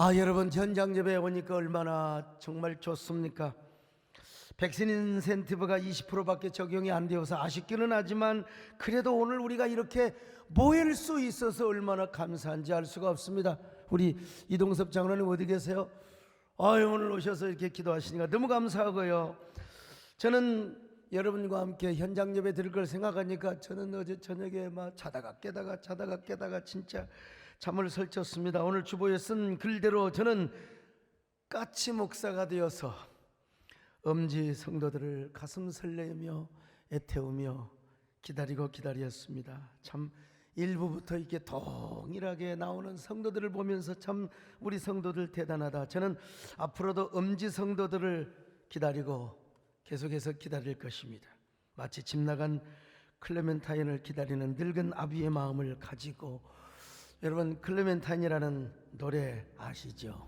여러분, 현장 예배에 오니까 얼마나 정말 좋습니까? 백신 인센티브가 20%밖에 적용이 안 되어서 아쉽기는 하지만 그래도 오늘 우리가 이렇게 모일 수 있어서 얼마나 감사한지 알 수가 없습니다. 우리 이동섭 장로님 어디 계세요? 오늘 오셔서 이렇게 기도하시니까 너무 감사하고요. 저는 여러분과 함께 현장 예배 드릴 걸 생각하니까 저는 어제 저녁에 막 자다가 깨다가 진짜 잠을 설쳤습니다. 오늘 주보에 쓴 글대로 저는 까치 목사가 되어서 엄지 성도들을 가슴 설레며 애태우며 기다렸습니다. 참 일부부터 이렇게 동일하게 나오는 성도들을 보면서 참 우리 성도들 대단하다. 저는 앞으로도 엄지 성도들을 기다리고 계속해서 기다릴 것입니다. 마치 집 나간 클레멘타인을 기다리는 늙은 아비의 마음을 가지고. 여러분, 클레멘타인이라는 노래 아시죠?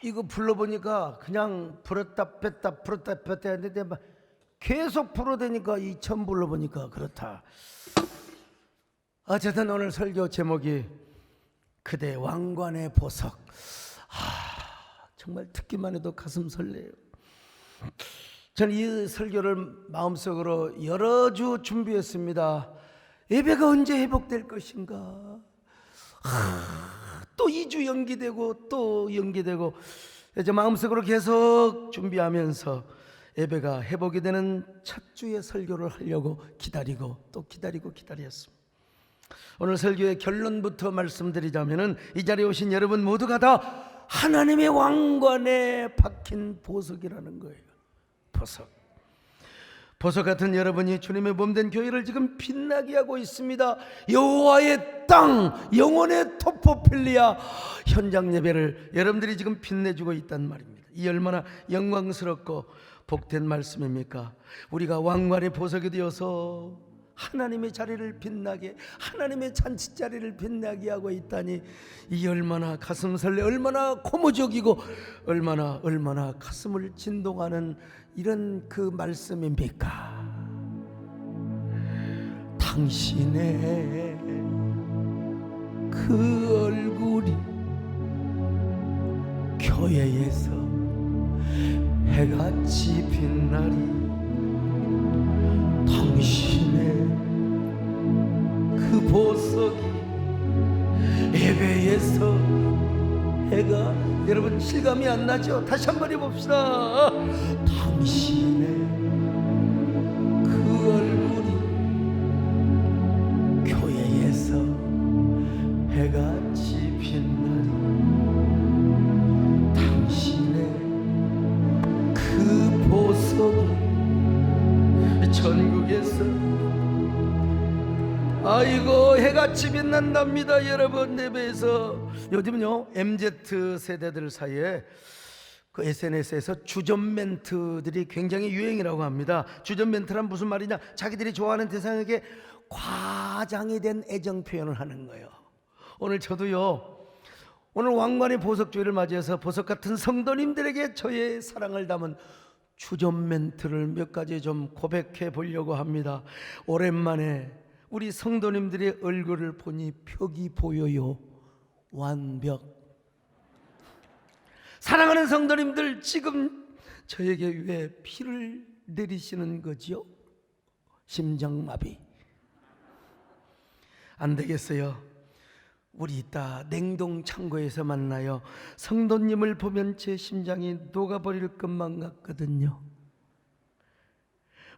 이거 불러보니까 그냥 불었다 뺐다 했는데 막 계속 불어대니까 이 처음 불러보니까 그렇다. 어쨌든 오늘 설교 제목이 그대 왕관의 보석. 정말 듣기만 해도 가슴 설레요. 저는 이 설교를 마음속으로 여러 주 준비했습니다. 예배가 언제 회복될 것인가. 또 2주 연기되고 또 연기되고 이제 마음속으로 계속 준비하면서 예배가 회복이 되는 첫 주의 설교를 하려고 기다리고 또 기다렸습니다. 오늘 설교의 결론부터 말씀드리자면은 이 자리에 오신 여러분 모두가 다 하나님의 왕관에 박힌 보석이라는 거예요. 보석 같은 여러분이 주님의 몸된 교회를 지금 빛나게 하고 있습니다. 여호와의 땅, 영혼의 토포필리아 현장 예배를 여러분들이 지금 빛내주고 있단 말입니다. 이 얼마나 영광스럽고 복된 말씀입니까? 우리가 왕관의 보석이 되어서 하나님의 자리를 빛나게, 하나님의 잔치 자리를 빛나게 하고 있다니, 이 얼마나 가슴 설레, 얼마나 고무적이고 얼마나 가슴을 진동하는 이런 그 말씀입니까? 당신의 그 얼굴이 교회에서 해같이 빛나리. 당신의 그 보석이 예배에서 해가, 여러분 실감이 안 나죠? 다시 한번 해봅시다. 당신의 그 얼굴이 교회에서 해같이 빛나리. 당신의 그 보석이 전국에서 해같이 빛난답니다. 여러분, 예배에서 요즘은요 MZ 세대들 사이에 그 SNS에서 주전 멘트들이 굉장히 유행이라고 합니다. 주전 멘트란 무슨 말이냐? 자기들이 좋아하는 대상에게 과장이 된 애정 표현을 하는 거예요. 오늘 저도요, 오늘 왕관의 보석주의를 맞이해서 보석 같은 성도님들에게 저의 사랑을 담은 주전 멘트를 몇 가지 좀 고백해 보려고 합니다. 오랜만에 우리 성도님들의 얼굴을 보니 벽이 보여요. 완벽. 사랑하는 성도님들, 지금 저에게 왜 피를 내리시는 거지요? 심장마비. 안 되겠어요. 우리 이따 냉동 창고에서 만나요. 성도님을 보면 제 심장이 녹아버릴 것만 같거든요.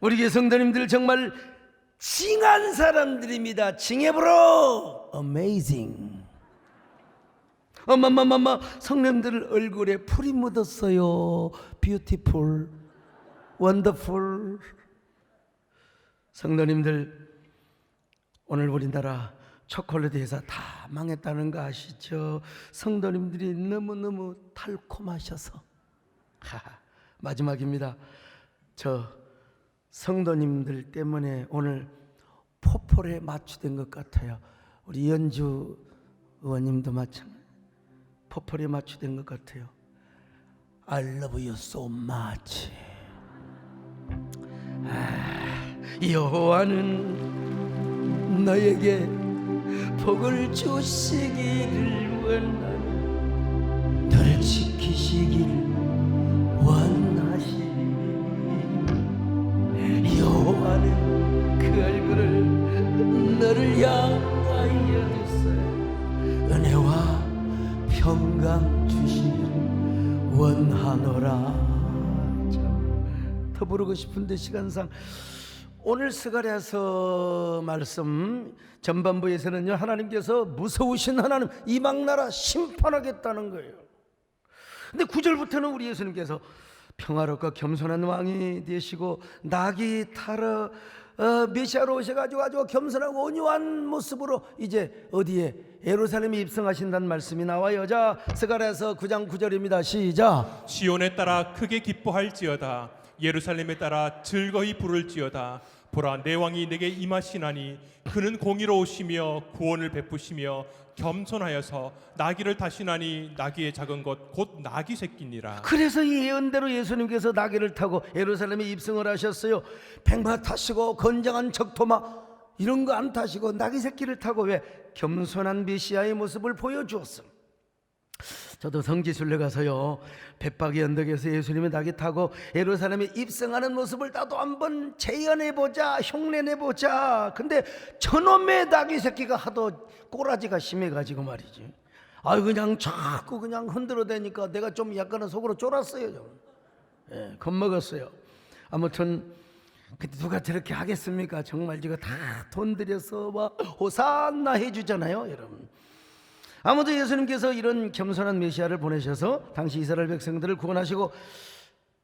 우리 교회 성도님들 정말 징한 사람들입니다. 징해보러 Amazing. 어마마마마 성령들 얼굴에 풀이 묻었어요. Beautiful, Wonderful. 성도님들, 오늘 우리나라 초콜릿 회사 다 망했다는 거 아시죠? 성도님들이 너무너무 달콤하셔서. 마지막입니다. 저 성도님들 때문에 오늘 포폴에 마취된 것 같아요. 우리 연주 의원님도 마찬가지. 포폴에 마취된 것 같아요. I love you so much. 여호와는 너에게 복을 주시기를 원하니 너를 지키시기를 원하시니 여호와는 그 얼굴을 너를 향하여 주세요. 은혜와 평강 주시기를 원하노라. 참 더 부르고 싶은데 시간상 오늘 스가랴서 말씀 전반부에서는요, 하나님께서 무서우신 하나님 이방나라 심판하겠다는 거예요. 근데 9절부터는 우리 예수님께서 평화롭고 겸손한 왕이 되시고 낙이 타러 메시아로 오셔가지고 아주 겸손하고 온유한 모습으로 이제 어디에 예루살렘에 입성하신다는 말씀이 나와요. 자, 스가랴서 9장 9절입니다. 시작. 시온에 따라 크게 기뻐할지어다. 예루살렘에 따라 즐거이 부를지어다. 보라, 내 왕이 내게 임하시나니 그는 공의로우시며 구원을 베푸시며 겸손하여서 나귀를 타시나니 나귀의 작은 것 곧 나귀 새끼니라. 그래서 이 예언대로 예수님께서 나귀를 타고 예루살렘에 입성을 하셨어요. 백마 타시고 건장한 적토마 이런 거 안 타시고 나귀 새끼를 타고 왜? 겸손한 메시아의 모습을 보여주었습니다. 저도 성지순례 가서요, 벳박이 언덕에서 예수님의 낙이 타고 예루살렘에 입성하는 모습을 나도 한번 재현해보자, 흉내내보자. 근데 저놈의 낙이 새끼가 하도 꼬라지가 심해가지고 말이지, 그냥 자꾸 그냥 흔들어대니까 내가 좀 약간은 속으로 쫄았어요. 좀. 예, 겁먹었어요. 아무튼 근데 누가 저렇게 하겠습니까? 정말 제가 다 돈 들여서 막 호산나 해주잖아요, 여러분. 아무도 예수님께서 이런 겸손한 메시아를 보내셔서 당시 이스라엘 백성들을 구원하시고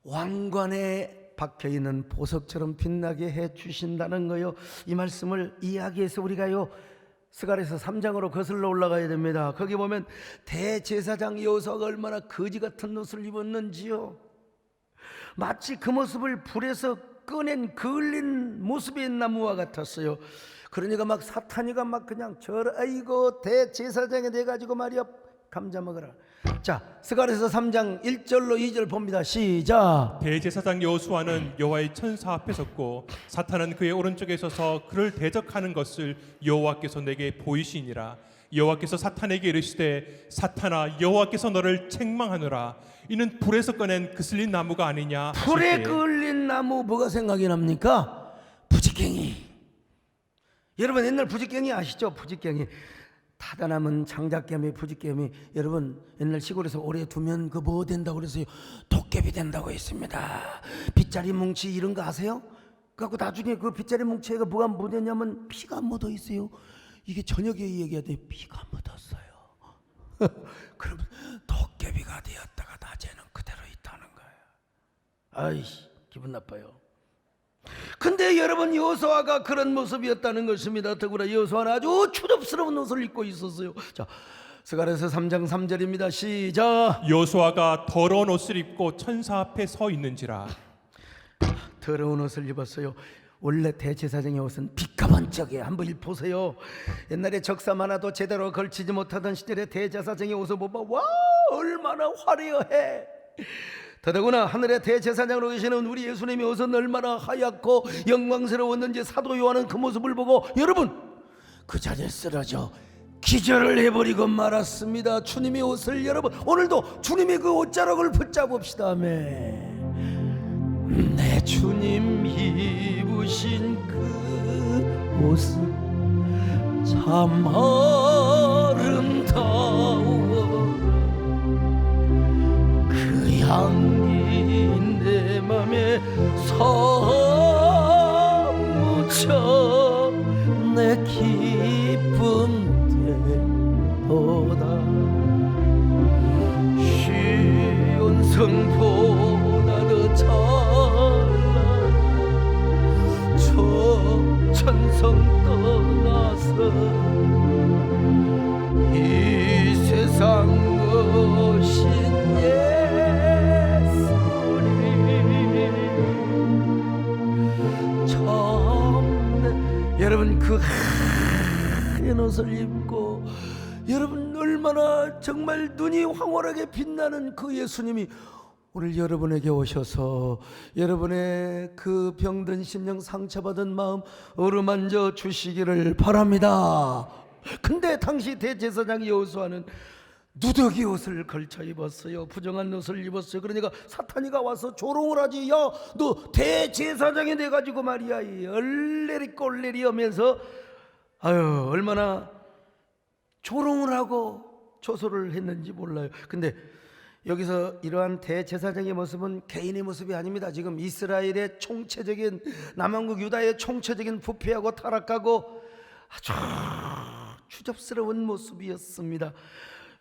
왕관에 박혀있는 보석처럼 빛나게 해주신다는 거요. 이 말씀을 이야기해서 우리가요, 스가랴서 3장으로 거슬러 올라가야 됩니다. 거기 보면 대제사장 여호수아가 얼마나 거지 같은 옷을 입었는지요. 마치 그 모습을 불에서 꺼낸 그을린 모습의 나무와 같았어요. 그러니까 막 사탄이가 막 그냥 아이고 대제사장이 돼가지고 말이야 감자 먹어라. 자, 스가랴서 3장 1절로 2절 봅니다. 시작. 대제사장 여호수아는 여호와의 천사 앞에 섰고 사탄은 그의 오른쪽에 서서 그를 대적하는 것을 여호와께서 내게 보이시니라. 여호와께서 사탄에게 이르시되 사탄아, 여호와께서 너를 책망하노라. 이는 불에서 꺼낸 그슬린 나무가 아니냐. 불에 끌린 나무 뭐가 생각이 납니까? 부지깽이. 여러분 옛날 부지깽이 아시죠? 부지깽이. 타다 남은 장작개미, 부지개미. 여러분 옛날 시골에서 오래 두면 그 뭐 된다고 그랬어요? 도깨비 된다고 했습니다. 빗자리 뭉치 이런 거 아세요? 그래갖고 나중에 그 빗자리 뭉치에 뭐가 묻었냐면 피가 묻어 있어요. 이게 저녁에 얘기해야 돼. 피가 묻었어요. 그러면 도깨비가 되었다가 낮에는 그대로 있다는 거예요. 아이 기분 나빠요. 근데 여러분 여호수아가 그런 모습이었다는 것입니다. 더구나 여호수아는 아주 추접스러운 옷을 입고 있었어요. 자, 스가랴서 3장 3절입니다. 시작. 여호수아가 더러운 옷을 입고 천사 앞에 서 있는지라. 더러운 옷을 입었어요. 원래 대제사장의 옷은 빛가반짝해. 한번 보세요. 옛날에 적사 하나도 제대로 걸치지 못하던 시절에 대제사장의 옷을 보면 와 얼마나 화려해. 더더구나 하늘의 대제사장으로 계시는 우리 예수님의 옷은 얼마나 하얗고 영광스러웠는지 사도 요한은 그 모습을 보고 여러분 그 자리에 쓰러져 기절을 해버리고 말았습니다. 주님의 옷을 여러분 오늘도 주님의 그 옷자락을 붙잡읍시다. 아멘. 내 주님 입으신 그 옷은 참 아름다워 다가오라. 그 향기 내 맘에 사무쳐 내 기쁨 되도다. 시온성보다 더 찬란한 저 천성 떠나서 이 세상 것이 예수님 참네. 여러분 그 하얀 옷을 입고 여러분 얼마나 정말 눈이 황홀하게 빛나는 그 예수님이 오늘 여러분에게 오셔서 여러분의 그 병든 심령 상처받은 마음 어루만져 주시기를 바랍니다. 근데 당시 대제사장 여호수아는 누더기 옷을 걸쳐 입었어요. 부정한 옷을 입었어요. 그러니까 사탄이가 와서 조롱을 하지. 야, 너 대제사장이 돼가지고 말이야 이 얼레리 꼴레리 하면서 아유 얼마나 조롱을 하고 조소를 했는지 몰라요. 근데 여기서 이러한 대제사장의 모습은 개인의 모습이 아닙니다. 지금 이스라엘의 총체적인 남왕국 유다의 총체적인 부패하고 타락하고 아주 추접스러운 모습이었습니다.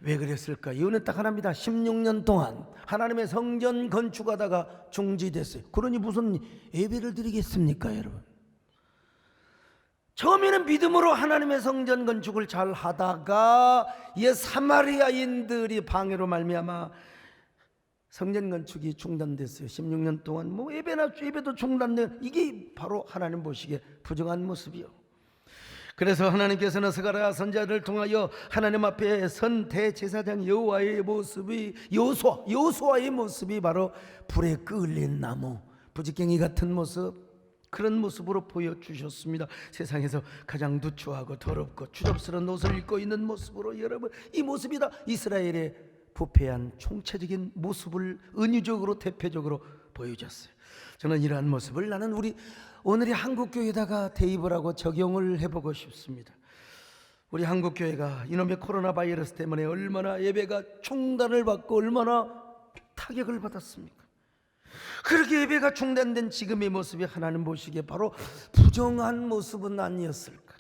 왜 그랬을까? 이유는 딱 하나입니다. 16년 동안 하나님의 성전 건축하다가 중지됐어요. 그러니 무슨 예배를 드리겠습니까, 여러분? 처음에는 믿음으로 하나님의 성전 건축을 잘 하다가 이 사마리아인들이 방해로 말미암아 성전 건축이 중단됐어요. 16년 동안 뭐 예배도 중단된, 이게 바로 하나님 보시기에 부정한 모습이요. 그래서 하나님께서는 스가랴 선지자를 통하여 하나님 앞에 선 대제사장 여호와의 모습이 여호수아의 모습이 바로 불에 끌린 나무, 부지깽이 같은 모습, 그런 모습으로 보여주셨습니다. 세상에서 가장 누추하고 더럽고 추접스러운 옷을 입고 있는 모습으로 여러분 이 모습이다. 이스라엘의 부패한 총체적인 모습을 은유적으로 대표적으로 보여줬어요. 저는 이러한 모습을 나는 우리 오늘의 한국교회에다가 대입을 하고 적용을 해보고 싶습니다. 우리 한국교회가 이놈의 코로나 바이러스 때문에 얼마나 예배가 중단을 받고 얼마나 타격을 받았습니까? 그렇게 예배가 중단된 지금의 모습이 하나님 보시기에 바로 부정한 모습은 아니었을까?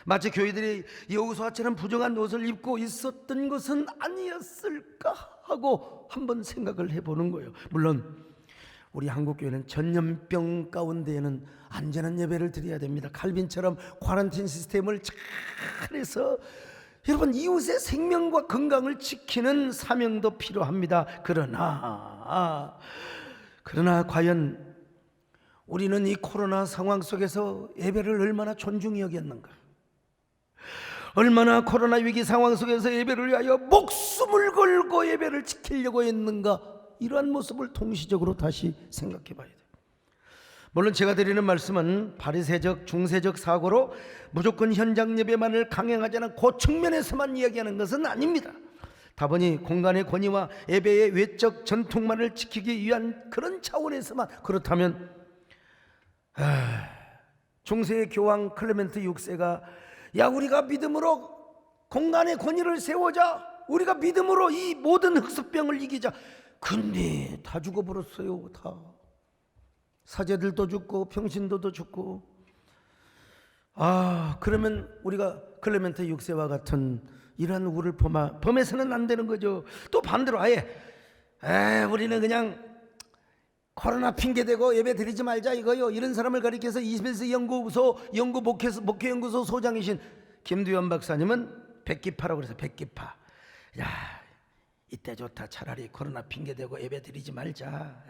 마치 교회들이 여호수아처럼 부정한 옷을 입고 있었던 것은 아니었을까 하고 한번 생각을 해보는 거예요. 물론 우리 한국교회는 전염병 가운데에는 안전한 예배를 드려야 됩니다. 칼빈처럼 쿼런틴 시스템을 잘 해서 여러분 이웃의 생명과 건강을 지키는 사명도 필요합니다. 그러나 과연 우리는 이 코로나 상황 속에서 예배를 얼마나 존중히 여겼는가? 얼마나 코로나 위기 상황 속에서 예배를 위하여 목숨을 걸고 예배를 지키려고 했는가? 이러한 모습을 통시적으로 다시 생각해 봐야 돼요. 물론 제가 드리는 말씀은 바리새적 중세적 사고로 무조건 현장 예배만을 강행하자는 그 측면에서만 이야기하는 것은 아닙니다. 다분히 공간의 권위와 예배의 외적 전통만을 지키기 위한 그런 차원에서만 그렇다면 중세의 교황 클레멘트 6세가 야 우리가 믿음으로 공간의 권위를 세우자, 우리가 믿음으로 이 모든 흑수병을 이기자. 근데 다 죽어버렸어요. 다 사제들도 죽고 평신도도 죽고. 그러면 우리가 클레멘트 6세와 같은 이러한 우를 범해서는 안 되는 거죠. 또 반대로 아예 우리는 그냥 코로나 핑계대고 예배 드리지 말자 이거요. 이런 사람을 가리켜서 21세기 연구 목회연구소 소장이신 김두현 박사님은 백기파라고 그래서 백기파. 야 이때 좋다. 차라리 코로나 핑계대고 예배 드리지 말자.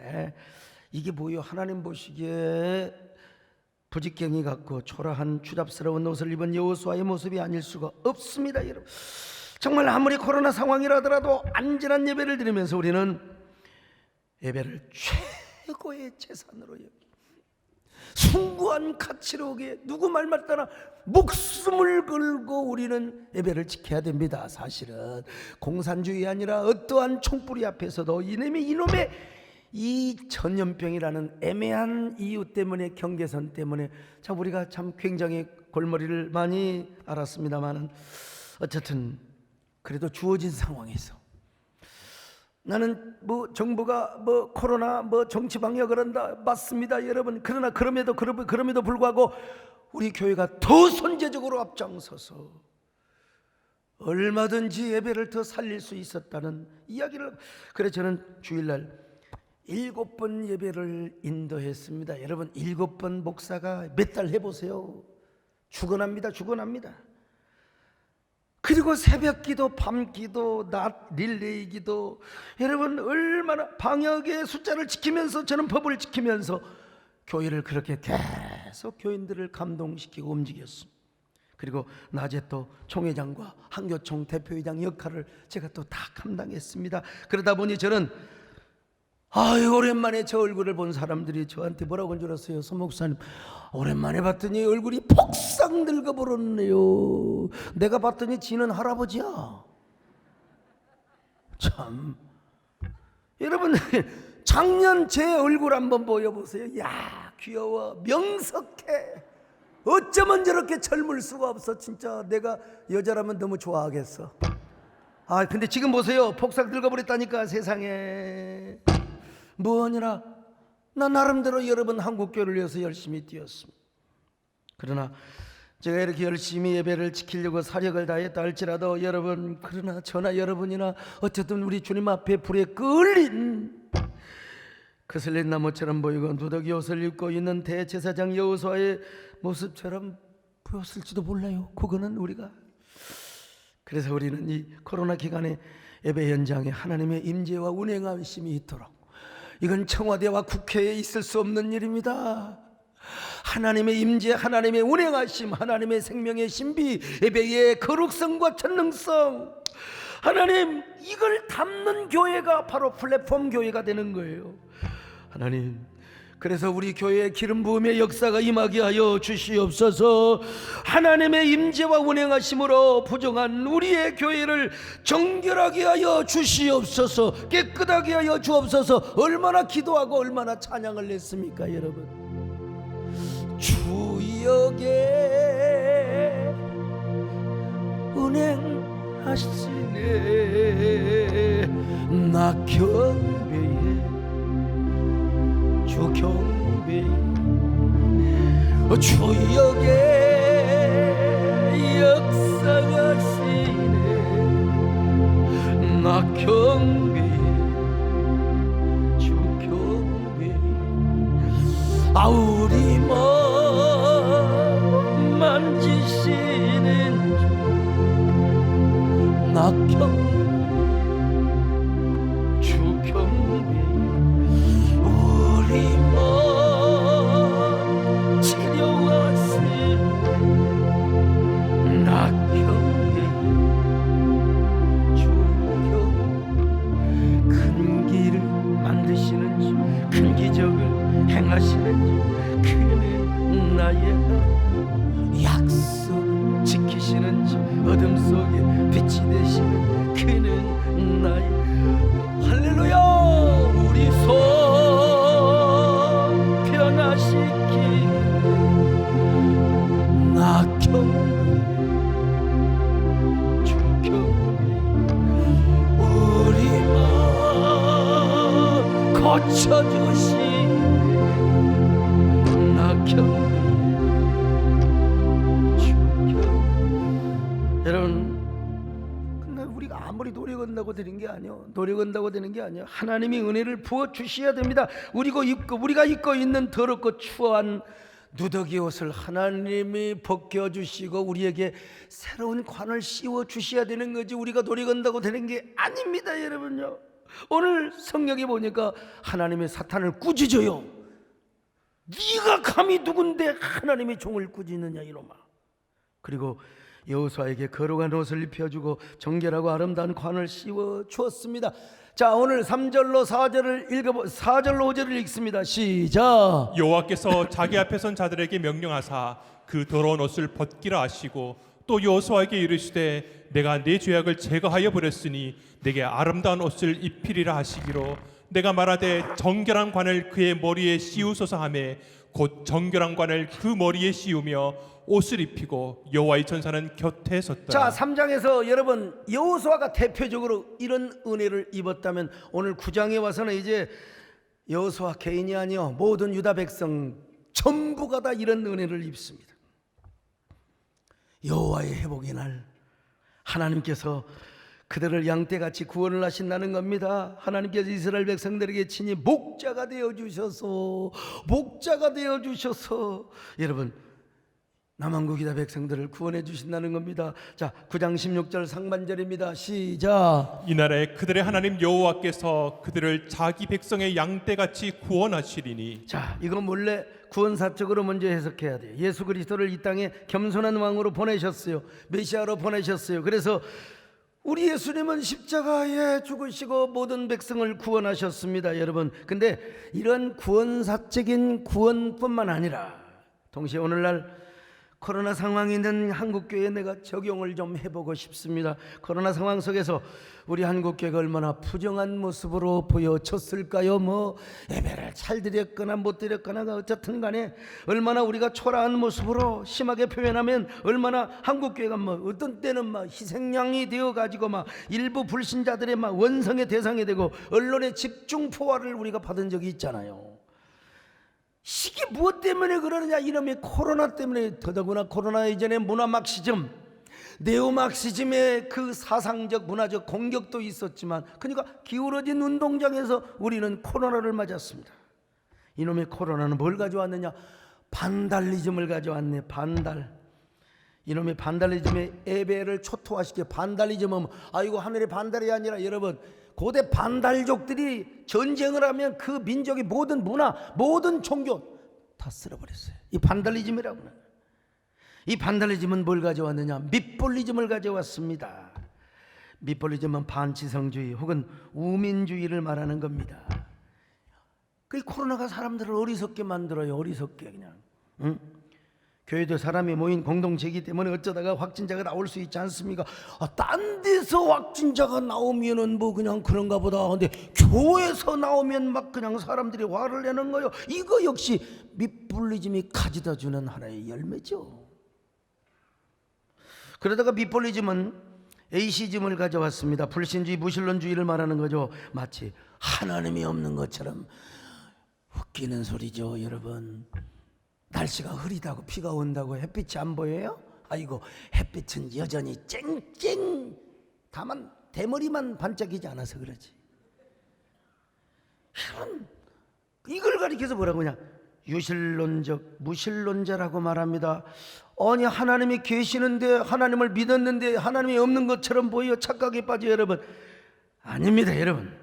이게 뭐요? 하나님 보시기에 부지깽이 같고 초라한 추잡스러운 옷을 입은 여호수아의 모습이 아닐 수가 없습니다. 여러분 정말 아무리 코로나 상황이라더라도 안전한 예배를 드리면서 우리는 예배를 최고의 재산으로 여기 숭고한 가치로 오게 누구 말만 따라 목숨을 걸고 우리는 예배를 지켜야 됩니다. 사실은 공산주의 아니라 어떠한 총뿌리 앞에서도 이놈의 이 전염병이라는 애매한 이유 때문에, 경계선 때문에 참 우리가 참 굉장히 골머리를 많이 앓았습니다만 어쨌든 그래도 주어진 상황에서 나는 뭐 정부가 뭐 코로나 뭐 정치 방역을 한다 맞습니다 여러분. 그러나 그럼에도 불구하고 우리 교회가 더 선제적으로 앞장서서 얼마든지 예배를 더 살릴 수 있었다는 이야기를, 그래서 저는 주일날 7번 예배를 인도했습니다. 여러분 7번 목사가 몇 달 해보세요. 죽어납니다. 그리고 새벽 기도, 밤 기도, 낮 릴레이 기도, 여러분 얼마나 방역의 숫자를 지키면서, 저는 법을 지키면서 교회를 그렇게 계속 교인들을 감동시키고 움직였습니다. 그리고 낮에 또 총회장과 한교총 대표회장 역할을 제가 또 다 감당했습니다. 그러다 보니 저는 오랜만에 저 얼굴을 본 사람들이 저한테 뭐라고 한 줄 아세요? 서 목사님, 오랜만에 봤더니 얼굴이 폭삭 늙어버렸네요. 내가 봤더니 지는 할아버지야. 참, 여러분 작년 제 얼굴 한번 보여보세요. 야, 귀여워, 명석해. 어쩌면 저렇게 젊을 수가 없어. 진짜 내가 여자라면 너무 좋아하겠어. 근데 지금 보세요. 폭삭 늙어버렸다니까. 세상에. 뭐하니라, 나 나름대로 여러분 한국교회를 위해서 열심히 뛰었습니다. 그러나 제가 이렇게 열심히 예배를 지키려고 사력을 다했다 할지라도 여러분, 그러나 저나 여러분이나 어쨌든 우리 주님 앞에 불에 끌린 그슬린 나무처럼 보이고 누더기 옷을 입고 있는 대제사장 여호수아의 모습처럼 보였을지도 몰라요. 그거는 우리가, 그래서 우리는 이 코로나 기간에 예배 현장에 하나님의 임재와 운행하심이 있도록, 이건 청와대와 국회에 있을 수 없는 일입니다. 하나님의 임재, 하나님의 운행하심, 하나님의 생명의 신비, 예배의 거룩성과 전능성, 하나님 이걸 담는 교회가 바로 플랫폼 교회가 되는 거예요. 하나님, 그래서 우리 교회의 기름 부음의 역사가 임하게 하여 주시옵소서. 하나님의 임재와 운행하심으로 부정한 우리의 교회를 정결하게 하여 주시옵소서. 깨끗하게 하여 주옵소서. 얼마나 기도하고 얼마나 찬양을 했습니까 여러분. 주역에 운행하시네. 나 경배에 주 경배, 주역에 역사하시네. 나 경배, 주 경배. 우리 몸 만지시는 주, 나 경배, 주 경배. 우리 몸 치료하신 나 경배, 주 경배. 큰 길을 만드시는 주, 큰 기적을 행하시는 주, 그는 나의 약속 지키시는 주, 어둠 속에 빛이 되시는 그는 나의 할렐루야. 우리 손 나 경배, 주 경배. 우리 마음 고쳐주신 나 경배, 주 경배. 여러분, 근데 우리가 아무리 노래 건다고 되는 게 아니요. 노래 건다고 되는 게 아니요. 하나님이 은혜를 부어 주셔야 됩니다. 우리가 입고 있는 더럽고 추한 누더기 옷을 하나님이 벗겨주시고 우리에게 새로운 관을 씌워 주셔야 되는 거지, 우리가 노래 건다고 되는 게 아닙니다 여러분요. 오늘 성경에 보니까 하나님의 사탄을 꾸짖어요. 네가 감히 누군데 하나님의 종을 꾸짖느냐 이놈아. 그리고 여호수아에게 거룩한 옷을 입혀주고 정결하고 아름다운 관을 씌워 주었습니다. 자, 오늘 3절로 4절로 5절을 읽습니다. 시작. 여호와께서 자기 앞에 선 자들에게 명령하사 그 더러운 옷을 벗기라 하시고 또 여호수아에게 이르시되 내가 네 죄악을 제거하여 버렸으니 내게 아름다운 옷을 입히리라 하시기로 내가 말하되 정결한 관을 그의 머리에 씌우소서 하매 곧 정결한 관을 그 머리에 씌우며 옷을 입히고 여호와의 천사는 곁에 섰더라. 자, 3장에서 여러분 여호수아가 대표적으로 이런 은혜를 입었다면 오늘 9장에 와서는 이제 여호수아 개인이 아니요 모든 유다 백성 전부가 다 이런 은혜를 입습니다. 여호와의 회복의 날 하나님께서 그들을 양떼같이 구원을 하신다는 겁니다. 하나님께서 이스라엘 백성들에게 친히 목자가 되어주셔서 여러분 남한국 유다 백성들을 구원해 주신다는 겁니다. 자, 9장 16절 상반절입니다. 시작. 이날에 그들의 하나님 여호와께서 그들을 자기 백성의 양떼같이 구원하시리니. 자, 이거 몰래 구원사적으로 먼저 해석해야 돼요. 예수 그리스도를 이 땅에 겸손한 왕으로 보내셨어요. 메시아로 보내셨어요. 그래서 우리 예수님은 십자가에 죽으시고 모든 백성을 구원하셨습니다, 여러분. 근데 이런 구원사적인 구원뿐만 아니라 동시에 오늘날 코로나 상황이 있는 한국교회에 내가 적용을 좀 해보고 싶습니다. 코로나 상황 속에서 우리 한국교회가 얼마나 부정한 모습으로 보여졌을까요? 예배를 잘 드렸거나 못 드렸거나 어쨌든 간에 얼마나 우리가 초라한 모습으로 심하게 표현하면 얼마나 한국교회가 어떤 때는 희생양이 되어가지고 일부 불신자들의 원성의 대상이 되고 언론의 집중 포화를 우리가 받은 적이 있잖아요. 이게 무엇 때문에 그러느냐? 이놈의 코로나 때문에. 더더구나 코로나 이전에 문화 막시즘, 네오 막시즘의 그 사상적 문화적 공격도 있었지만, 그러니까 기울어진 운동장에서 우리는 코로나를 맞았습니다. 이놈의 코로나는 뭘 가져왔느냐? 반달리즘을 가져왔네. 반달. 이놈의 반달리즘의 예배를 초토화시켜. 반달리즘은 이거 하늘의 반달이 아니라 여러분 고대 반달족들이 전쟁을 하면 그 민족의 모든 문화, 모든 종교 다 쓸어버렸어요. 이 반달리즘이라고 하는 거예요. 이 반달리즘은 뭘 가져왔느냐? 밑볼리즘을 가져왔습니다. 밑볼리즘은 반지성주의 혹은 우민주의를 말하는 겁니다. 그 코로나가 사람들을 어리석게 만들어요. 어리석게 그냥. 응? 교회도 사람이 모인 공동체이기 때문에 어쩌다가 확진자가 나올 수 있지 않습니까? 딴 데서 확진자가 나오면은 그냥 그런가 보다. 근데 교회에서 나오면 그냥 사람들이 화를 내는 거예요. 이거 역시 밑볼리즘이 가져다 주는 하나의 열매죠. 그러다가 밑볼리즘은 에이시즘을 가져왔습니다. 불신주의, 무신론주의를 말하는 거죠. 마치 하나님이 없는 것처럼. 웃기는 소리죠, 여러분. 날씨가 흐리다고 비가 온다고 햇빛이 안 보여요? 아이고, 햇빛은 여전히 쨍쨍. 다만 대머리만 반짝이지 않아서 그러지. 이걸 가리켜서 뭐라고 하냐? 유실론적, 무신론자라고 말합니다. 아니, 하나님이 계시는데, 하나님을 믿었는데 하나님이 없는 것처럼 보여. 착각에 빠져. 여러분, 아닙니다. 여러분,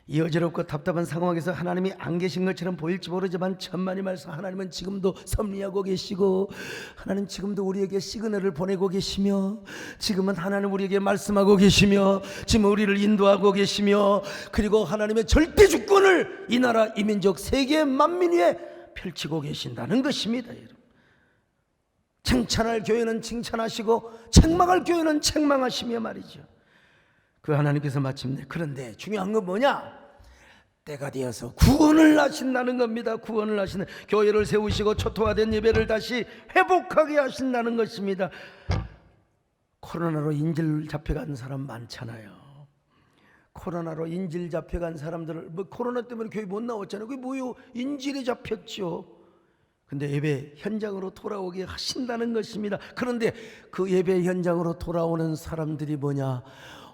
이 어지럽고 답답한 상황에서 하나님이 안 계신 것처럼 보일지 모르지만 천만의 말씀, 하나님은 지금도 섭리하고 계시고, 하나님 지금도 우리에게 시그널을 보내고 계시며, 지금은 하나님 우리에게 말씀하고 계시며, 지금 우리를 인도하고 계시며, 그리고 하나님의 절대 주권을 이 나라, 이 민족, 세계 만민 위에 펼치고 계신다는 것입니다. 여러분, 칭찬할 교회는 칭찬하시고 책망할 교회는 책망하시며 말이죠. 그 하나님께서 마침내, 그런데 중요한 건 뭐냐? 때가 되어서 구원을 하신다는 겁니다. 구원을 하시는, 교회를 세우시고 초토화된 예배를 다시 회복하게 하신다는 것입니다. 코로나로 인질 잡혀간 사람 많잖아요. 코로나로 인질 잡혀간 사람들을, 코로나 때문에 교회 못 나왔잖아요. 그게 뭐요? 인질이 잡혔죠. 근데 예배 현장으로 돌아오게 하신다는 것입니다. 그런데 그 예배 현장으로 돌아오는 사람들이 뭐냐?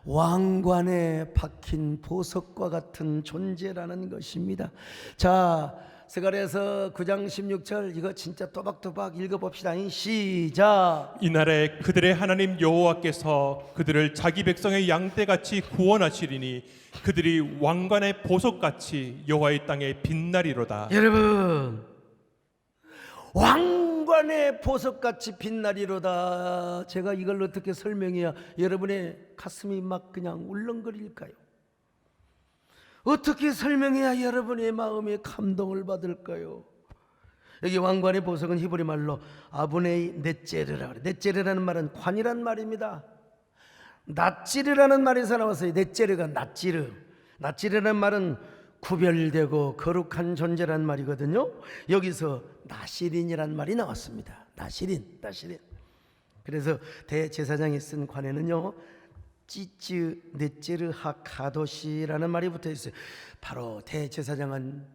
왕관에 박힌 보석과 같은 존재라는 것입니다. 자, 스가랴서 9장 16절 이거 진짜 또박또박 읽어봅시다. 시작. 이날에 그들의 하나님 여호와께서 그들을 자기 백성의 양떼같이 구원하시리니 그들이 왕관의 보석같이 여호와의 땅에 빛나리로다. 여러분, 왕관의 보석같이 빛나리로다. 제가 이걸 어떻게 설명해야 여러분의 가슴이 그냥 울렁거릴까요? 어떻게 설명해야 여러분의 마음에 감동을 받을까요? 여기 왕관의 보석은 히브리 말로 아브네이 넷제르라 그래요. 넷제르라는 말은 관이란 말입니다. 낫지르라는 말에서 나왔어요. 넷제르가 낫지르. 낫지르라는 말은 구별되고 거룩한 존재란 말이거든요. 여기서 나시린이란 말이 나왔습니다. 나시린. 그래서 대제사장이 쓴 관에는요, 찌쯔 네찌르 하카도시라는 말이 붙어 있어요. 바로 대제사장은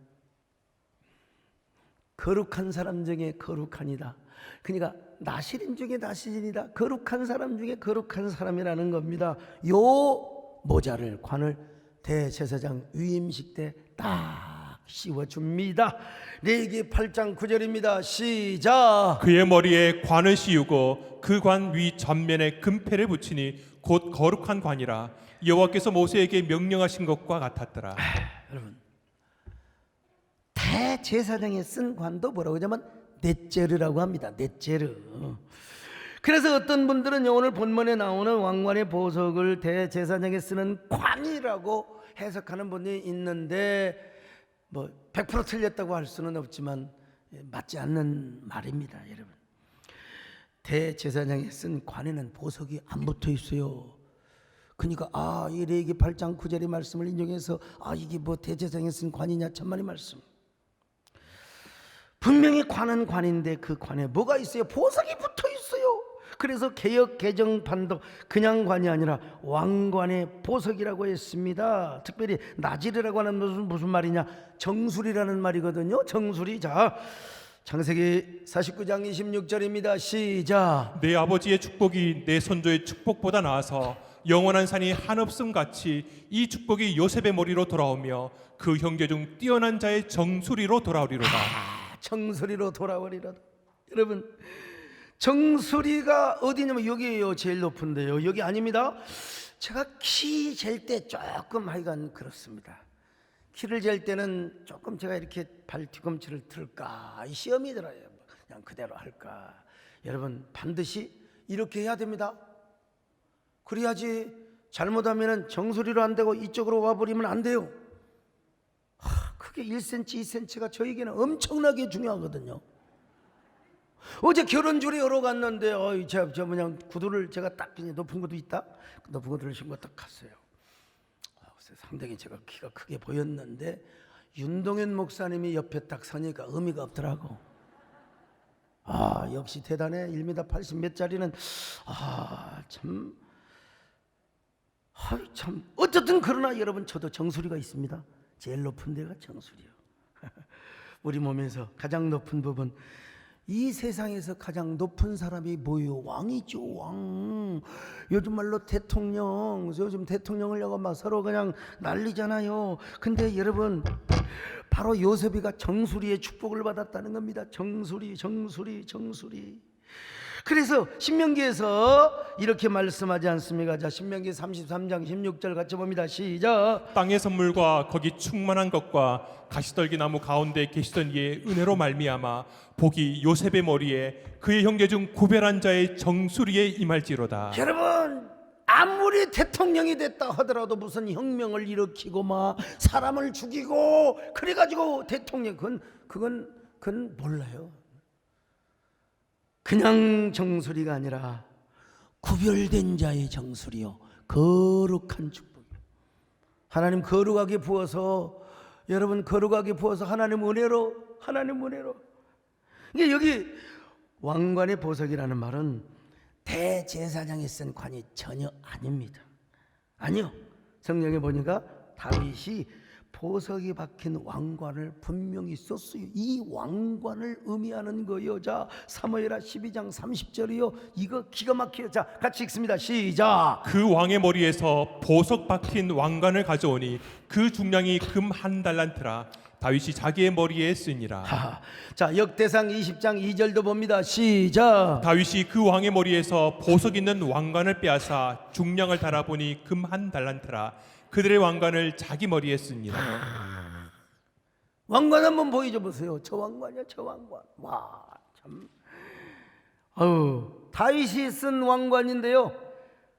거룩한 사람 중에 거룩하니다. 그러니까 나시린 중에 나시린이다. 거룩한 사람 중에 거룩한 사람이라는 겁니다. 요 모자를, 관을 대제사장 위임식 때 딱 씌워줍니다. 레위기 8장 9절입니다. 시작. 그의 머리에 관을 씌우고 그 관 위 전면에 금패를 붙이니 곧 거룩한 관이라 여호와께서 모세에게 명령하신 것과 같았더라. 여러분, 대제사장이 쓴 관도 뭐라고 하냐면 넷제르라고 합니다. 넷제르. 그래서 어떤 분들은 오늘 본문에 나오는 왕관의 보석을 대제사장이 쓰는 관이라고 해석하는 분이 있는데, 뭐 100% 틀렸다고 할 수는 없지만 맞지 않는 말입니다. 여러분, 대제사장이 쓴 관에는 보석이 안 붙어 있어요. 그러니까 이 레위기 8장 9절의 말씀을 인용해서 이게 뭐 대제사장이 쓴 관이냐, 천만의 말씀. 분명히 관은 관인데 그 관에 뭐가 있어요? 보석이 붙어 있어요. 그래서 개역 개정판도 그냥 관이 아니라 왕관의 보석이라고 했습니다. 특별히 나지르라고 하는 무슨 말이냐? 정수리라는 말이거든요. 정수리. 자, 창세기 49장 26절입니다. 시작. 내 아버지의 축복이 내 선조의 축복보다 나아서 영원한 산이 한없음 같이 이 축복이 요셉의 머리로 돌아오며 그 형제 중 뛰어난 자의 정수리로 돌아오리로다. 정수리로 돌아오리로다. 여러분, 정수리가 어디냐면 여기에요. 제일 높은데요. 여기 아닙니다. 제가 키 잴 때 조금 하여간 그렇습니다. 키를 잴 때는 조금 제가 이렇게 발 뒤꿈치를 틀까, 시험이 들어요. 그냥 그대로 할까. 여러분, 반드시 이렇게 해야 됩니다. 그래야지. 잘못하면 정수리로 안 되고 이쪽으로 와버리면 안 돼요. 그게 1cm, 2cm가 저에게는 엄청나게 중요하거든요. 어제 결혼줄에 열어 갔는데 제가 그냥 구두를 제가 딱 높은 구두 있다? 높은 구두를 신고 딱 갔어요. 상당히 제가 키가 크게 보였는데 윤동현 목사님이 옆에 딱 서니까 의미가 없더라고. 역시 대단해. 1m 80 몇 짜리는 참 어쨌든 그러나 여러분, 저도 정수리가 있습니다. 제일 높은 데가 정수리요. 우리 몸에서 가장 높은 부분, 이 세상에서 가장 높은 사람이 뭐예요? 왕이죠. 왕. 요즘 말로 대통령. 요즘 대통령을 여가 막 서로 그냥 난리잖아요. 근데 여러분, 바로 요셉이가 정수리의 축복을 받았다는 겁니다. 정수리. 그래서 신명기에서 이렇게 말씀하지 않습니까? 자, 신명기 33장 16절 같이 봅니다. 시작. 땅의 선물과 거기 충만한 것과 가시떨기 나무 가운데 계시던 이의 은혜로 말미암아 복이 요셉의 머리에 그의 형제 중 구별한 자의 정수리에 임할지로다. 여러분, 아무리 대통령이 됐다 하더라도 무슨 혁명을 일으키고 막 사람을 죽이고 그래가지고 대통령, 그건 몰라요. 그냥 정수리가 아니라 구별된 자의 정수리요, 거룩한 축복. 하나님 거룩하게 부어서, 여러분 거룩하게 부어서 하나님 은혜로. 이게 여기 왕관의 보석이라는 말은 대제사장이 쓴 관이 전혀 아닙니다. 아니요. 성경에 보니까 다윗이 보석이 박힌 왕관을 분명히 썼어요. 이 왕관을 의미하는 거요. 자, 사무엘하 12장 30절이요. 이거 기가 막혀요. 자, 같이 읽습니다. 시작. 그 왕의 머리에서 보석 박힌 왕관을 가져오니 그 중량이 금 한 달란트라. 다윗이 자기의 머리에 쓰니라. 자, 역대상 20장 2절도 봅니다. 시작. 다윗이 그 왕의 머리에서 보석 있는 왕관을 빼앗아 중량을 달아보니 금 한 달란트라. 그들의 왕관을 자기 머리에 쓰니라. 왕관 한번 보여줘 보세요. 저 왕관이야, 저 왕관. 와, 참. 다윗이 쓴 왕관인데요,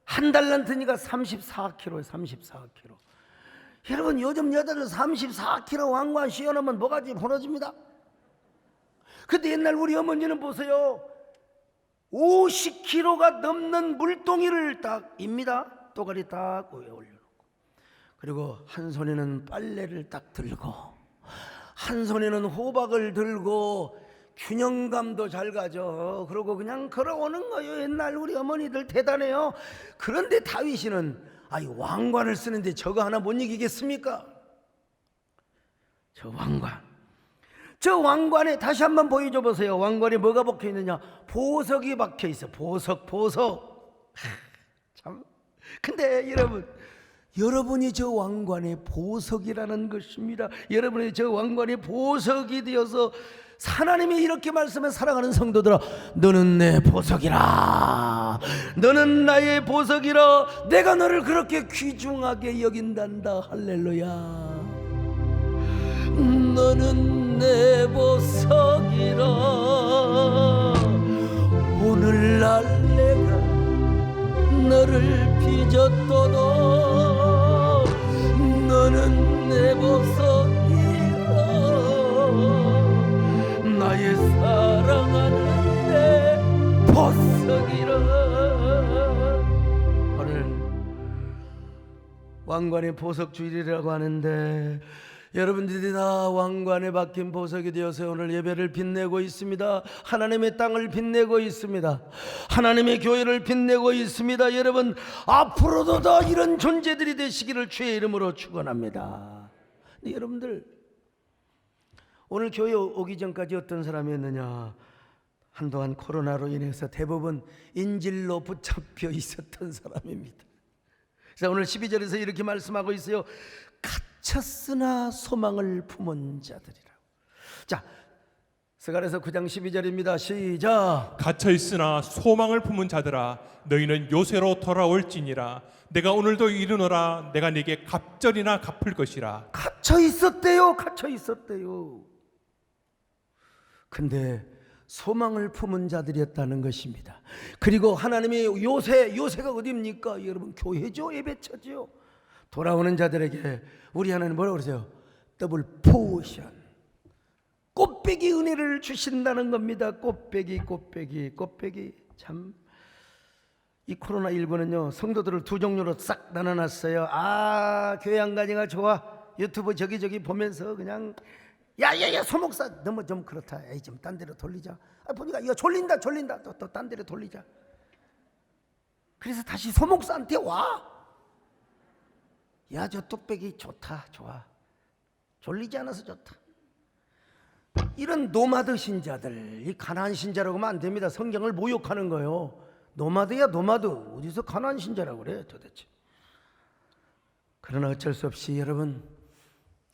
한 달란트니까 34kg예요. 34kg. 여러분, 요즘 여자들 34kg 왕관 씌워놓으면 뭐가지 벌어집니다. 근데 옛날 우리 어머니는 보세요, 50kg가 넘는 물동이를 딱 입니다. 또가리 딱 위에 올려놓고, 그리고 한 손에는 빨래를 딱 들고 한 손에는 호박을 들고 균형감도 잘 가져. 그러고 그냥 걸어오는 거예요. 옛날 우리 어머니들 대단해요. 그런데 다윗이는 왕관을 쓰는데 저거 하나 못 이기겠습니까? 저 왕관에 다시 한번 보여줘 보세요. 왕관에 뭐가 박혀 있느냐? 보석이 박혀 있어. 보석. 참. 근데 여러분이 저 왕관의 보석이라는 것입니다. 여러분이 저 왕관의 보석이 되어서 하나님이 이렇게 말씀해. 사랑하는 성도들아, 너는 내 보석이라. 너는 나의 보석이라. 내가 너를 그렇게 귀중하게 여긴단다. 할렐루야. 너는 내 보석이라. 오늘날 내가 너를 빚었도다. 너는 내 보석이라. 나의 사랑하는 내 보석이라. 오늘 왕관의 보석 주일이라고 하는데 여러분들이 다 왕관에 박힌 보석이 되어서 오늘 예배를 빛내고 있습니다. 하나님의 땅을 빛내고 있습니다. 하나님의 교회를 빛내고 있습니다. 여러분, 앞으로도 더 이런 존재들이 되시기를 주의 이름으로 축원합니다. 여러분들, 오늘 교회 오기 전까지 어떤 사람이었느냐? 한동안 코로나로 인해서 대부분 인질로 붙잡혀 있었던 사람입니다. 그래서 오늘 12절에서 이렇게 말씀하고 있어요. 갇혔으나 소망을 품은 자들이라고. 자, 스가랴서 9장 12절입니다. 시작. 갇혀 있으나 소망을 품은 자들아, 너희는 요새로 돌아올지니라. 내가 오늘도 이르노라. 내가 네게 갑절이나 갚을 것이라. 갇혀 있었대요. 근데 소망을 품은 자들이었다는 것입니다. 그리고 하나님이 요새가 어디입니까? 여러분, 교회죠. 예배처죠. 돌아오는 자들에게 우리 하나님 뭐라고 그러세요? 더블 포션, 꽃배기 은혜를 주신다는 겁니다. 꽃배기. 참, 이 코로나19는요 성도들을 두 종류로 싹 나눠놨어요. 교회 안 가니까 좋아. 유튜브 저기 보면서 그냥 야야야 소목사 너무 좀 그렇다. 에이 좀 딴 데로 돌리자. 보니까 이거 졸린다. 또 딴 데로 돌리자. 그래서 다시 소목사한테 와. 야, 저 뚝배기 좋다. 좋아. 졸리지 않아서 좋다. 이런 노마드 신자들, 이 가나안 신자라고 하면 안 됩니다. 성경을 모욕하는 거예요. 노마드야 노마드. 어디서 가나안 신자라고 그래 도대체. 그러나 어쩔 수 없이 여러분,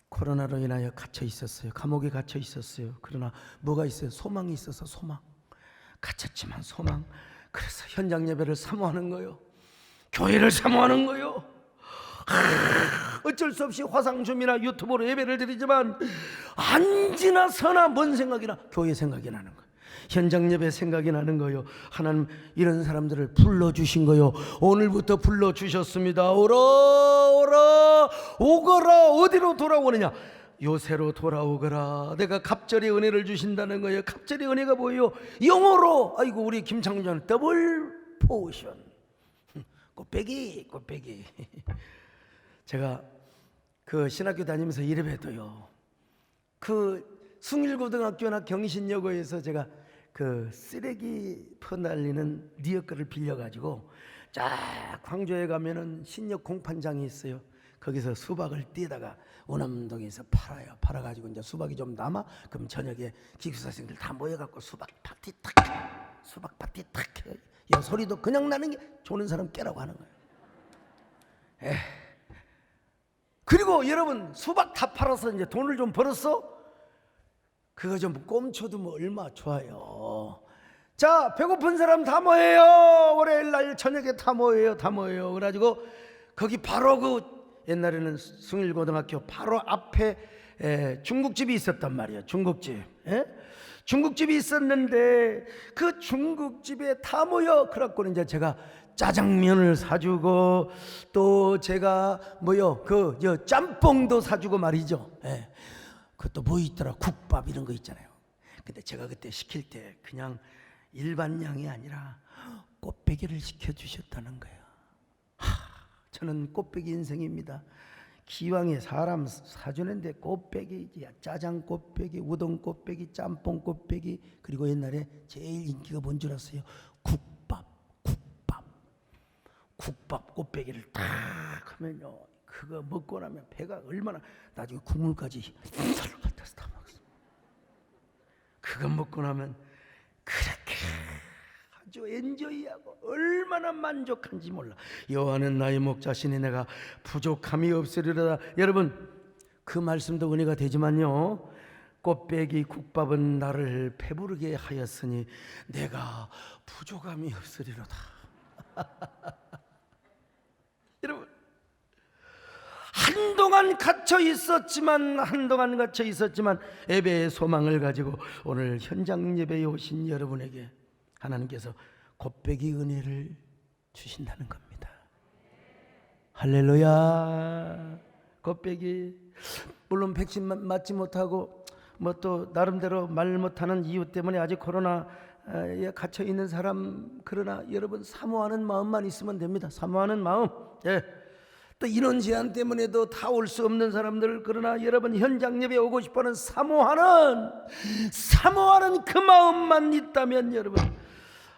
코로나로 인하여 갇혀 있었어요. 감옥에 갇혀 있었어요. 그러나 뭐가 있어요? 소망이 있어서 소망. 갇혔지만 소망. 그래서 현장 예배를 사모하는 거예요. 교회를 사모하는 거예요. 어쩔 수 없이 화상줌이나 유튜브로 예배를 드리지만 안지나 서나 뭔 생각이나 교회 생각이 나는 거예요. 현장 예배 생각이 나는 거예요. 하나님 이런 사람들을 불러주신 거예요. 오늘부터 불러주셨습니다. 오거라. 어디로 돌아오느냐? 요새로 돌아오거라. 내가 갑절의 은혜를 주신다는 거예요. 갑절의 은혜가 뭐예요? 영어로 우리 김창준 더블 포션. 꽃배기. 제가 그 신학교 다니면서 이래봬도요, 그 숭일고등학교나 경신여고에서 제가 그 쓰레기 퍼날리는 리어커를 빌려가지고 쫙 광주에 가면은 신역 공판장이 있어요. 거기서 수박을 띄다가 오남동에서 팔아가지고 이제 수박이 좀 남아. 그럼 저녁에 기숙사생들 다 모여갖고 수박 파티 탁 해요. 이 소리도 그냥 나는 게 조는 사람 깨라고 하는 거예요. 그리고 여러분, 수박 다 팔아서 이제 돈을 좀 벌었어? 그거 좀 꼼쳐도 뭐 얼마 좋아요. 자, 배고픈 사람 다 모여요. 월요일 날 저녁에 다 모여요. 그래가지고 거기 바로 그 옛날에는 숭일고등학교 바로 앞에 중국집이 있었단 말이에요. 중국집이 있었는데 그 중국집에 다 모여. 그래갖고는 이제 제가 짜장면을 사주고 또 제가 짬뽕도 사주고 말이죠. 그것도 뭐 있더라, 국밥 이런 거 있잖아요. 근데 제가 그때 시킬 때 그냥 일반 양이 아니라 꽃배기를 시켜주셨다는 거예요. 저는 꽃배기 인생입니다. 기왕에 사람 사주는데 꽃배기, 짜장 꽃배기, 우동 꽃배기, 짬뽕 꽃배기, 그리고 옛날에 제일 인기가 뭔 줄 아세요? 국밥 꽃배기를 딱 하면요, 그거 먹고 나면 배가 얼마나, 나중에 국물까지 같아서 다 먹었어. 그거 먹고 나면 그렇게 아주 엔조이하고 얼마나 만족한지 몰라. 여호와는 나의 목자시니 내가 부족함이 없으리로다. 여러분, 그 말씀도 은혜가 되지만요, 꽃배기 국밥은 나를 배부르게 하였으니 내가 부족함이 없으리로다. 여러분, 한동안 갇혀 있었지만 예배의 소망을 가지고 오늘 현장 예배에 오신 여러분에게 하나님께서 곱배기 은혜를 주신다는 겁니다. 할렐루야. 곱배기, 물론 백신 맞지 못하고 뭐 또 나름대로 말 못하는 이유 때문에 아직 코로나에 갇혀 있는 사람, 그러나 여러분 사모하는 마음만 있으면 됩니다. 사모하는 마음. 예. 또 인원 제한 때문에도 다 올 수 없는 사람들, 그러나 여러분 현장 예배 오고 싶어하는 사모하는 그 마음만 있다면 여러분,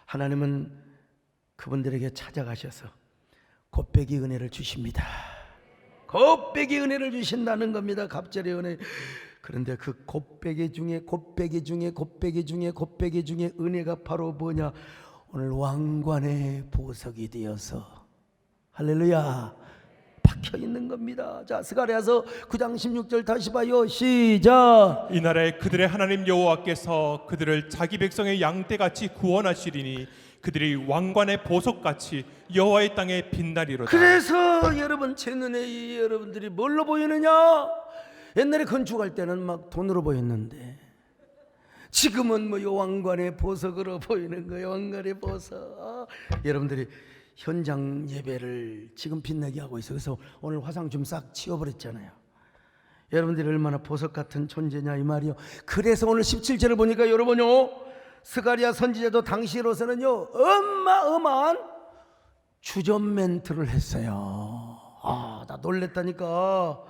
하나님은 그분들에게 찾아가셔서 곱배기 은혜를 주십니다. 곱배기 은혜를 주신다는 겁니다. 갑절의 은혜. 그런데 그 곱배기 중에 은혜가 바로 뭐냐? 오늘 왕관의 보석이 되어서, 할렐루야, 박혀 있는 겁니다. 자, 스가랴서 9장 16절 다시 봐요. 시작. 이날에 그들의 하나님 여호와께서 그들을 자기 백성의 양떼같이 구원하시리니 그들이 왕관의 보석같이 여호와의 땅에 빛나리로다. 그래서 여러분, 제 눈에 여러분들이 뭘로 보이느냐? 옛날에 건축할 때는 막 돈으로 보였는데 지금은 뭐 요 왕관의 보석으로 보이는 거예요. 왕관의 보석. 여러분들이 현장 예배를 지금 빛나게 하고 있어요. 그래서 오늘 화상 좀 싹 치워버렸잖아요. 여러분들이 얼마나 보석 같은 존재냐 이 말이요. 그래서 오늘 17절을 보니까 여러분요, 스가랴 선지자도 당시로서는요 어마어마한 주전 멘트를 했어요. 나 놀랬다니까.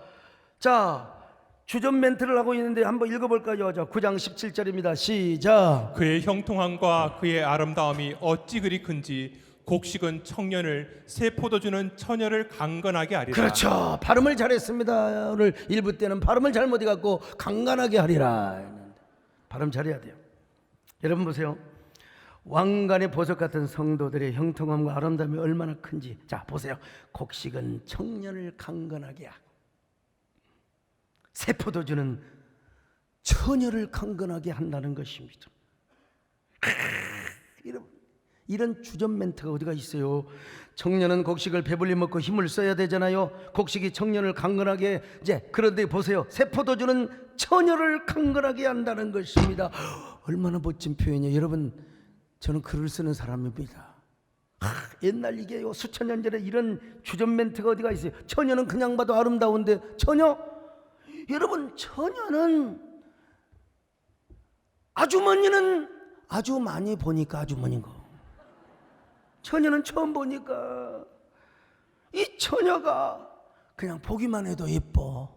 자, 주전 멘트를 하고 있는데 한번 읽어볼까요? 자, 9장 17절입니다. 시작. 그의 형통함과 그의 아름다움이 어찌 그리 큰지 곡식은 청년을, 새 포도주는 처녀를 강건하게 하리라. 그렇죠. 발음을 잘했습니다. 오늘 1부 때는 발음을 잘못 해갖고 강건하게 하리라. 발음 잘해야 돼요. 여러분 보세요. 왕관의 보석 같은 성도들의 형통함과 아름다움이 얼마나 큰지. 자, 보세요. 곡식은 청년을 강건하게 하고 새 포도주는 처녀를 강건하게 한다는 것입니다. 이런 주전 멘트가 어디가 있어요? 청년은 곡식을 배불리 먹고 힘을 써야 되잖아요. 곡식이 청년을 강건하게. 이제 그런데 보세요. 새 포도주는 처녀를 강건하게 한다는 것입니다. 얼마나 멋진 표현이에요. 여러분, 저는 글을 쓰는 사람입니다. 옛날 이게요, 수천 년 전에 이런 주전 멘트가 어디가 있어요? 처녀는 그냥 봐도 아름다운데 처녀? 여러분, 처녀는, 아주머니는 아주 많이 보니까 아주머니인 거. 처녀는 처음 보니까 이 처녀가 그냥 보기만 해도 예뻐.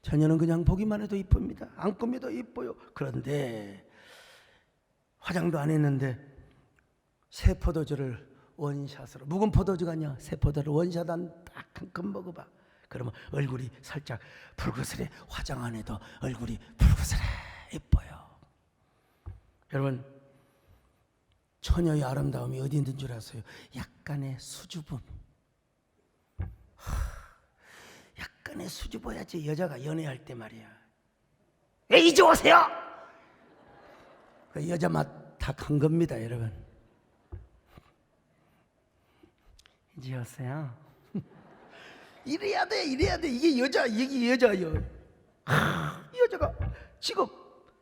처녀는 그냥 보기만 해도 이쁩니다. 안 꾸며도 예뻐요. 그런데 화장도 안 했는데 새 포도주를 원샷으로, 묵은 포도주가 아니야, 새 포도를 원샷 한 딱 한 컵 먹어봐. 그러면 얼굴이 살짝 붉으스레, 화장 안 해도 얼굴이 붉으스레 예뻐요. 여러분, 처녀의 아름다움이 어디 있는 줄 아세요? 약간의 수줍음. 약간의 수줍어야지 여자가 연애할 때 말이야. 왜 이제 오세요? 그 여자 맛 다 간 겁니다, 여러분. 이제 오세요. 이래야 돼. 이게 여자예요. 이 여자가 지금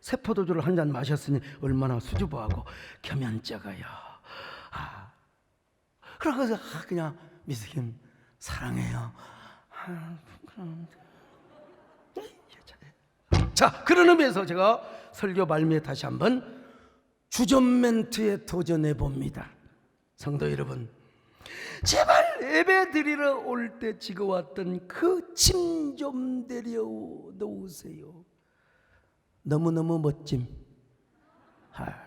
새 포도주를 한 잔 마셨으니 얼마나 수줍어하고 겸연쩍어요. 그러고서 그냥 미스김 사랑해요. 자, 그런 의미에서 제가 설교 말미에 다시 한번 주전 멘트에 도전해 봅니다. 성도 여러분, 제발 예배 드리러 올 때 지고 왔던 그 짐 좀 내려놓으세요. 너무너무 멋짐.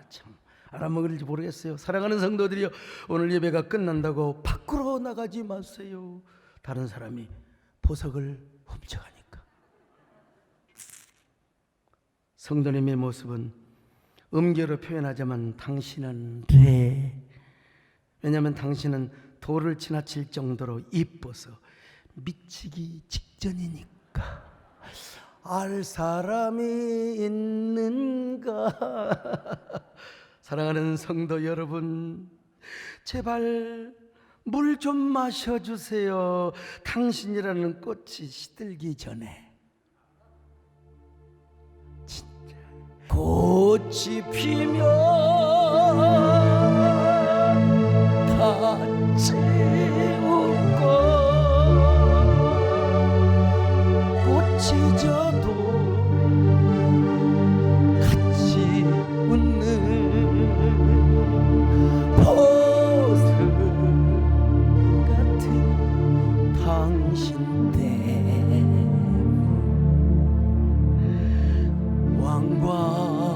참 알아먹을지 모르겠어요. 사랑하는 성도들이여, 오늘 예배가 끝난다고 밖으로 나가지 마세요. 다른 사람이 보석을 훔쳐가니까. 성도님의 모습은 음계로 표현하자면 당신은 왜냐하면 당신은 도를 지나칠 정도로 이뻐서 미치기 직전이니까. 알 사람이 있는가? 사랑하는 성도 여러분, 제발 물 좀 마셔주세요. 당신이라는 꽃이 시들기 전에. 진짜 꽃이 피면 같이 웃고 꽃이 져도 같이 웃는 보석 같은 당신 때문 왕관이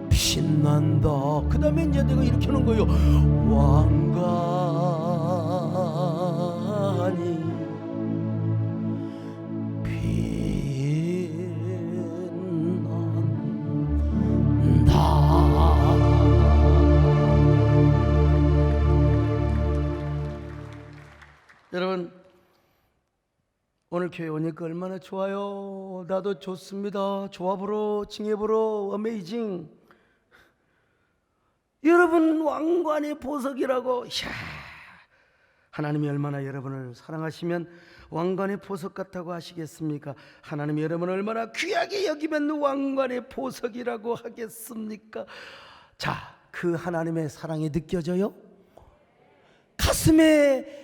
빛난다. 그 다음에 이제 내가 이렇게 하는 거예요. 왕관이 여러분, 오늘 교회 오니까 얼마나 좋아요. 나도 좋습니다. 조합으로 징협으로 어메이징. 여러분 왕관의 보석이라고. 이야, 하나님이 얼마나 여러분을 사랑하시면 왕관의 보석 같다고 하시겠습니까? 하나님이 여러분을 얼마나 귀하게 여기면 왕관의 보석이라고 하겠습니까? 자, 그 하나님의 사랑이 느껴져요? 가슴에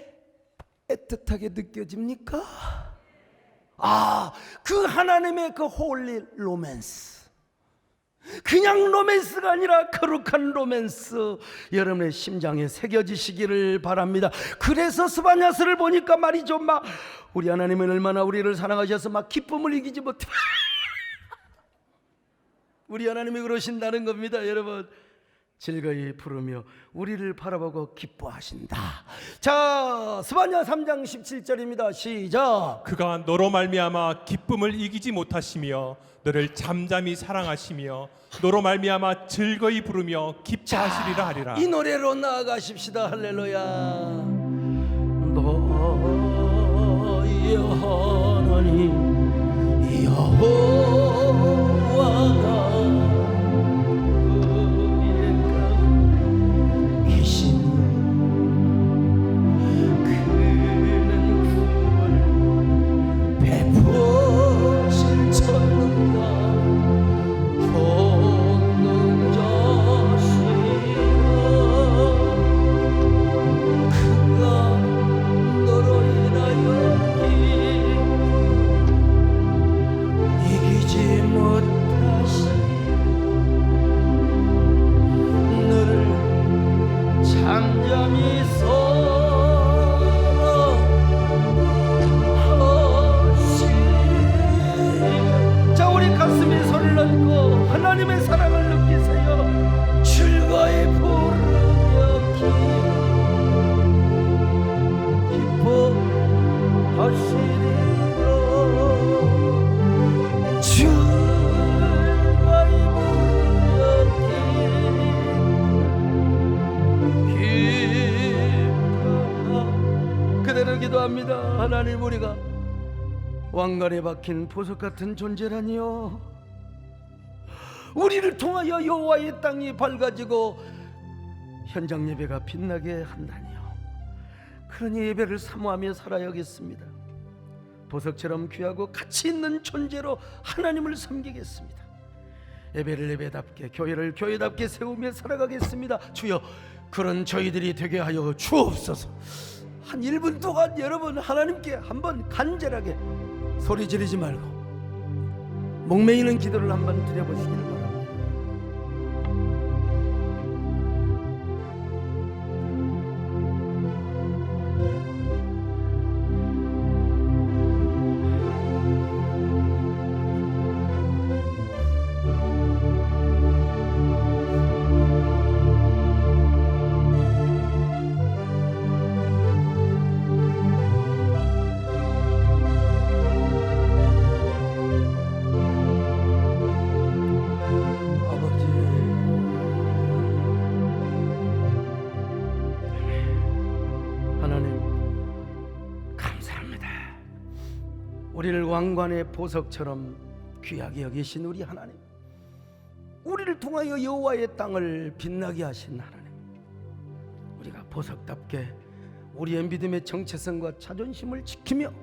애틋하게 느껴집니까? 그 하나님의 그 홀리 로맨스, 그냥 로맨스가 아니라 거룩한 로맨스 여러분의 심장에 새겨지시기를 바랍니다. 그래서 스바냐스를 보니까 말이죠, 막 우리 하나님은 얼마나 우리를 사랑하셔서 막 기쁨을 이기지 못해. 우리 하나님이 그러신다는 겁니다. 여러분, 즐거이 부르며 우리를 바라보고 기뻐하신다. 자, 스바냐 3장 17절입니다. 시작. 그가 너로 말미암아 기쁨을 이기지 못하시며 너를 잠잠히 사랑하시며 너로 말미암아 즐거이 부르며 기뻐하시리라 하리라. 이 노래로 나아가십시다. 할렐루야. 너의 하나님 여호와가 하나님의 사랑을 느끼세요. 즐거이 부르며 기뻐하시리라. 즐거이 부르며 그대로 기도합니다. 하나님, 우리가 왕관에 박힌 보석 같은 존재라니요. 우리를 통하여 여호와의 땅이 밝아지고 현장 예배가 빛나게 한다니요. 그러니 예배를 사모하며 살아야겠습니다. 보석처럼 귀하고 가치 있는 존재로 하나님을 섬기겠습니다. 예배를 예배답게, 교회를 교회답게 세우며 살아가겠습니다. 주여, 그런 저희들이 되게 하여 주옵소서. 한 1분 동안 여러분 하나님께 한번 간절하게 소리 지르지 말고 목매이는 기도를 한번 드려보시길 바랍니다. 우리를 왕관의 보석처럼 귀하게 여기신 우리 하나님, 우리를 통하여 여호와의 땅을 빛나게 하신 하나님, 우리가 보석답게 우리의 믿음의 정체성과 자존심을 지키며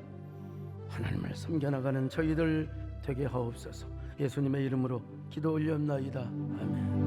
하나님을 섬겨나가는 저희들 되게 하옵소서. 예수님의 이름으로 기도 올렸나이다. 아멘.